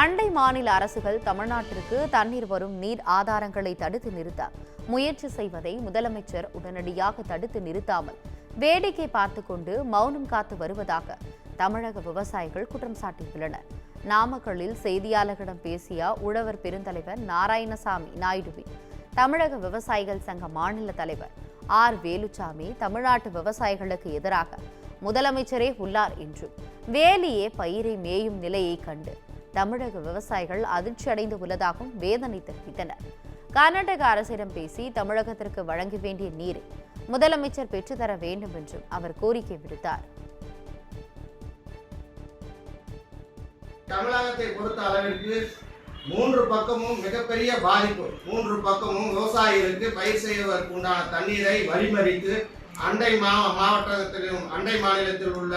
அண்டை மாநில அரசுகள் தமிழ்நாட்டிற்கு தண்ணீர் வரும் நீர் ஆதாரங்களை தடுத்து நிறுத்த முயற்சி செய்வதை முதலமைச்சர் உடனடியாக தடுத்து நிறுத்தாமல் வேடிக்கை பார்த்துக் கொண்டு மௌனம் காத்து வருவதாக தமிழக விவசாயிகள் குற்றம் சாட்டியுள்ளனர். நாமக்கல்லில் செய்தியாளர்களிடம் பேசிய உழவர் பெருந்தலைவர் நாராயணசாமி நாயுடுவின் தமிழக விவசாயிகள் சங்க மாநில தலைவர் ஆர் வேலுச்சாமி தமிழ்நாட்டு விவசாயிகளுக்கு எதிராக முதலமைச்சரே உள்ளார் என்றும் வேலியே பயிரை மேயும் நிலையை கண்டு தமிழக விவசாயிகள் அதிர்ச்சி அடைந்து உள்ளதாகவும் வேதனை தெரிவித்தனர். கர்நாடக அரசிடம் பேசி தமிழகத்திற்கு வழங்க வேண்டிய நீரை முதலமைச்சர் பெற்றுத்தர வேண்டும் என்றும் அவர் கோரிக்கை விடுத்தார். தமிழகத்தை பொறுத்த அளவிற்கு 3 பக்கமும் மிகப்பெரிய பாதிப்பு. 3 பக்கமும் விவசாயிகளுக்கு பயிர் செய்வதற்கு உண்டான தண்ணீரை வழிமறித்து அண்டை மாவட்டத்திலும் அண்டை மாநிலத்தில் உள்ள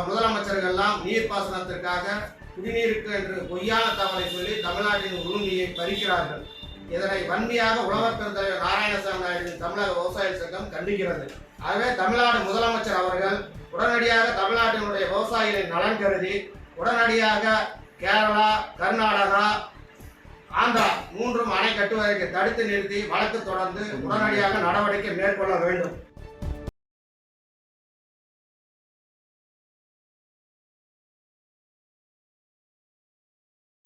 முதலமைச்சர்கள்லாம் நீர்ப்பாசனத்திற்காக குடிநீருக்கு என்று பொய்யான தகவலை சொல்லி தமிழ்நாட்டின் உரிமையை பறிக்கிறார்கள். இதனை வன்மையாக உழவர் பெருந்தலைவர் நாராயணசாமி நாயுடுவின் தமிழக விவசாய சங்கம் கண்டிக்கிறது. ஆகவே தமிழ்நாடு முதலமைச்சர் அவர்கள் உடனடியாக தமிழ்நாட்டினுடைய விவசாயிகளின் நலன் கருதி உடனடியாக கேரளா, கர்நாடகா, ஆந்திரா 3 அணை கட்டுவதற்கு தடுத்து நிறுத்தி வழக்கு தொடர்ந்து உடனடியாக நடவடிக்கை மேற்கொள்ள வேண்டும்.